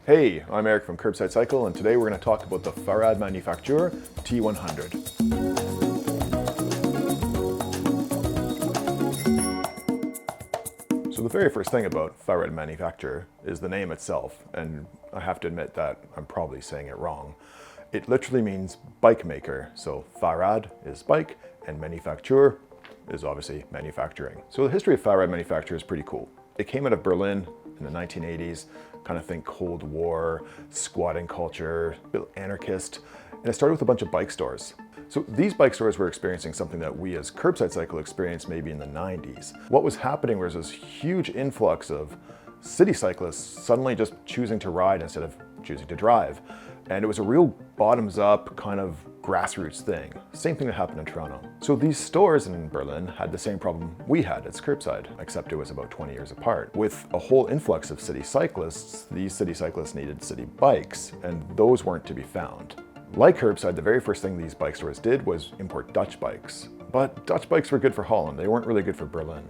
Hey, I'm Eric from Curbside Cycle, and today we're going to talk about the Fahrrad Manufaktur T-100. So the very first thing about Fahrrad Manufaktur is the name itself, and I have to admit that I'm probably saying it wrong. It literally means bike maker, so Fahrrad is bike, and Manufaktur is obviously manufacturing. So the history of Fahrrad Manufaktur is pretty cool. It came out of Berlin in the 1980s, kind of think Cold War, squatting culture, a bit anarchist, and it started with a bunch of bike stores. So these bike stores were experiencing something that we as Curbside Cycle experienced maybe in the 90s. What was happening was this huge influx of city cyclists suddenly just choosing to ride instead of choosing to drive. And it was a real bottoms-up kind of grassroots thing. Same thing that happened in Toronto. So these stores in Berlin had the same problem we had at Curbside, except it was about 20 years apart. With a whole influx of city cyclists, these city cyclists needed city bikes, and those weren't to be found. Like Curbside, the very first thing these bike stores did was import Dutch bikes. But Dutch bikes were good for Holland, they weren't really good for Berlin.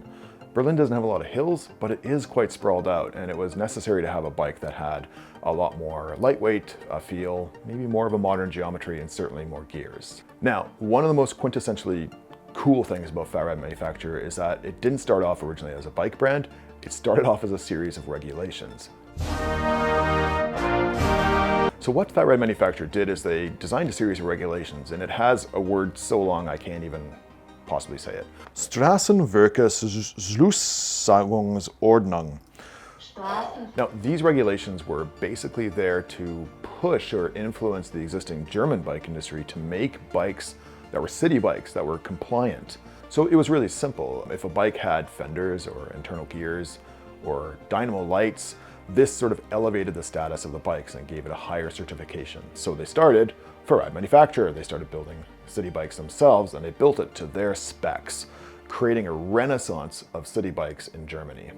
Berlin doesn't have a lot of hills, but it is quite sprawled out, and it was necessary to have a bike that had a lot more lightweight feel, maybe more of a modern geometry, and certainly more gears. Now, one of the most quintessentially cool things about Fahrrad Manufaktur is that it didn't start off originally as a bike brand, it started off as a series of regulations. So what Fahrrad Manufaktur did is they designed a series of regulations, and it has a word so long I can't even possibly say it. Straßenverkehrsschlusssatzungsordnung. Now, these regulations were basically there to push or influence the existing German bike industry to make bikes that were city bikes that were compliant. So it was really simple. If a bike had fenders or internal gears or dynamo lights, this sort of elevated the status of the bikes and gave it a higher certification. So they started Fahrrad Manufaktur. They started building city bikes themselves, and they built it to their specs, creating a renaissance of city bikes in Germany.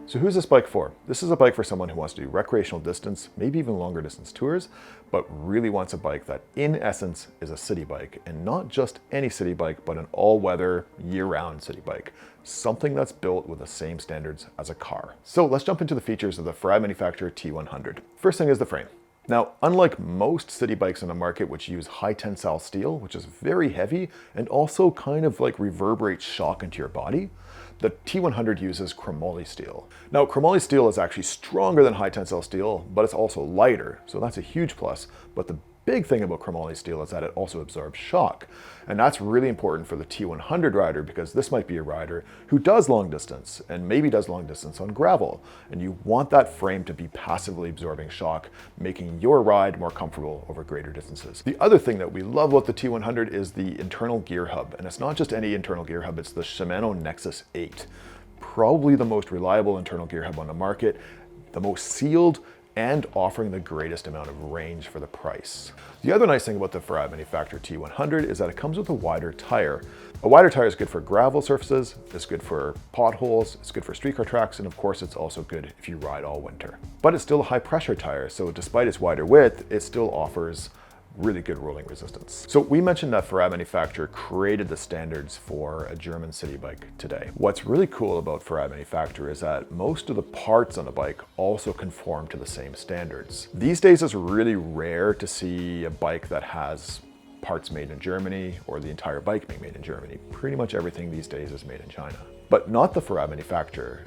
So who's this bike for? This is a bike for someone who wants to do recreational distance, maybe even longer distance tours, but really wants a bike that in essence is a city bike, and not just any city bike, but an all-weather, year-round city bike. Something that's built with the same standards as a car. So let's jump into the features of the Fahrrad Manufaktur T-100. First thing is the frame. Now, unlike most city bikes on the market which use high tensile steel, which is very heavy and also kind of like reverberates shock into your body, the T-100 uses chromoly steel. Now, chromoly steel is actually stronger than high tensile steel, but it's also lighter, so that's a huge plus. But the big thing about chromoly steel is that it also absorbs shock. And that's really important for the T-100 rider, because this might be a rider who does long distance and maybe does long distance on gravel. And you want that frame to be passively absorbing shock, making your ride more comfortable over greater distances. The other thing that we love about the T-100 is the internal gear hub. And it's not just any internal gear hub, it's the Shimano Nexus 8. Probably the most reliable internal gear hub on the market, the most sealed, and offering the greatest amount of range for the price. The other nice thing about the Fahrrad Manufaktur T-100 is that it comes with a wider tire. A wider tire is good for gravel surfaces, it's good for potholes, it's good for streetcar tracks, and of course it's also good if you ride all winter. But it's still a high pressure tire, so despite its wider width, it still offers really good rolling resistance. So we mentioned that Fahrrad Manufaktur created the standards for a German city bike today. What's really cool about Fahrrad Manufaktur is that most of the parts on the bike also conform to the same standards. These days it's really rare to see a bike that has parts made in Germany or the entire bike being made in Germany. Pretty much everything these days is made in China. But not the Fahrrad Manufaktur.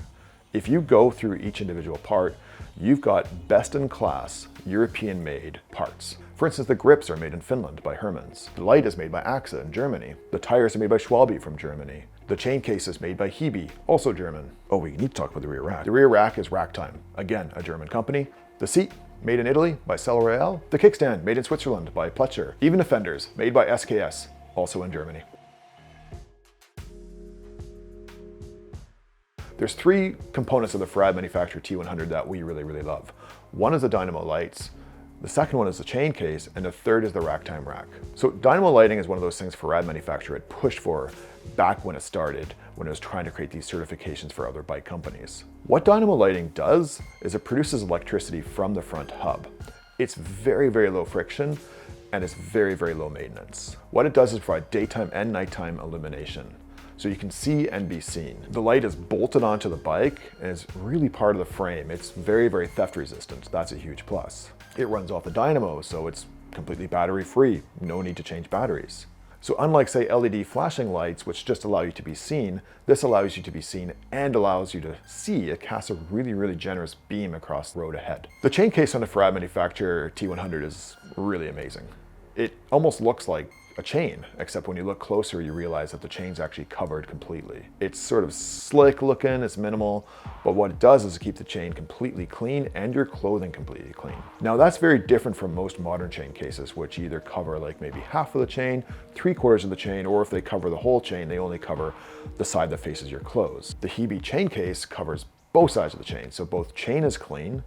If you go through each individual part, you've got best-in-class European-made parts. For instance, the grips are made in Finland by Hermans. The light is made by AXA in Germany. The tires are made by Schwalbe from Germany. The chain case is made by Hebe, also German. Oh, we need to talk about the rear rack. The rear rack is Racktime, again, a German company. The seat, made in Italy by Cell Royale. The kickstand, made in Switzerland by Pletcher. Even the fenders, made by SKS, also in Germany. There's three components of the Fahrrad Manufaktur T-100 that we really love. One is the dynamo lights, the second one is the chain case, and the third is the Racktime rack. So dynamo lighting is one of those things Fahrrad Manufaktur had pushed for back when it started, when it was trying to create these certifications for other bike companies. What dynamo lighting does is it produces electricity from the front hub. It's very low friction, and it's very low maintenance. What it does is provide daytime and nighttime illumination. so you can see and be seen. The light is bolted onto the bike and is really part of the frame. It's very, very theft resistant. That's a huge plus. It runs off the dynamo, so it's completely battery free. No need to change batteries. So unlike, say, LED flashing lights, which just allow you to be seen, this allows you to be seen and allows you to see. It casts a really, really generous beam across the road ahead. The chain case on the Fahrrad Manufaktur T-100 is really amazing. It almost looks like a chain, except when you look closer, you realize that the chain's actually covered completely. It's sort of slick looking, it's minimal, but what it does is keep the chain completely clean and your clothing completely clean. Now that's very different from most modern chain cases, which either cover like maybe half of the chain, 3/4 of the chain, or if they cover the whole chain, they only cover the side that faces your clothes. The Hebe chain case covers both sides of the chain, so both chain is clean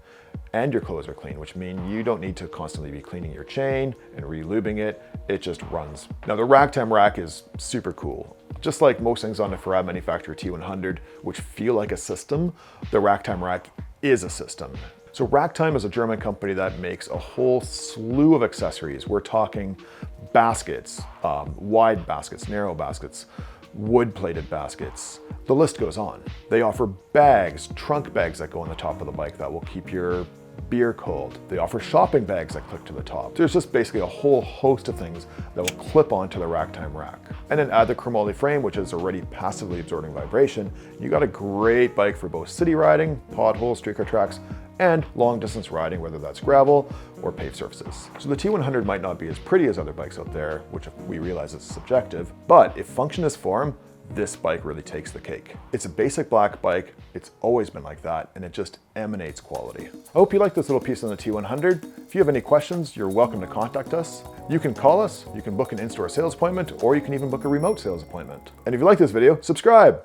and your clothes are clean, which means you don't need to constantly be cleaning your chain and re-lubing it. It just runs. Now the ragtime rack is super cool. Just like most things on the Fahrrad Manufaktur T100, which feel like a system, the ragtime rack is a system. So Ragtime is a German company that makes a whole slew of accessories. We're talking baskets, wide baskets, narrow baskets, wood-plated baskets. The list goes on. They offer bags, trunk bags that go on the top of the bike that will keep your beer cold. They offer shopping bags that click to the top. There's just basically a whole host of things that will clip onto the Ragtime rack. And then add the chromoly frame, which is already passively absorbing vibration. You got a great bike for both city riding, potholes, streetcar tracks, and long distance riding, whether that's gravel or paved surfaces. So the T100 might not be as pretty as other bikes out there, which we realize is subjective, but if function is form, this bike really takes the cake. It's a basic black bike, it's always been like that, and it just emanates quality. I hope you like this little piece on the T100. If you have any questions, you're welcome to contact us. You can call us, you can book an in-store sales appointment, or you can even book a remote sales appointment. And if you like this video, subscribe.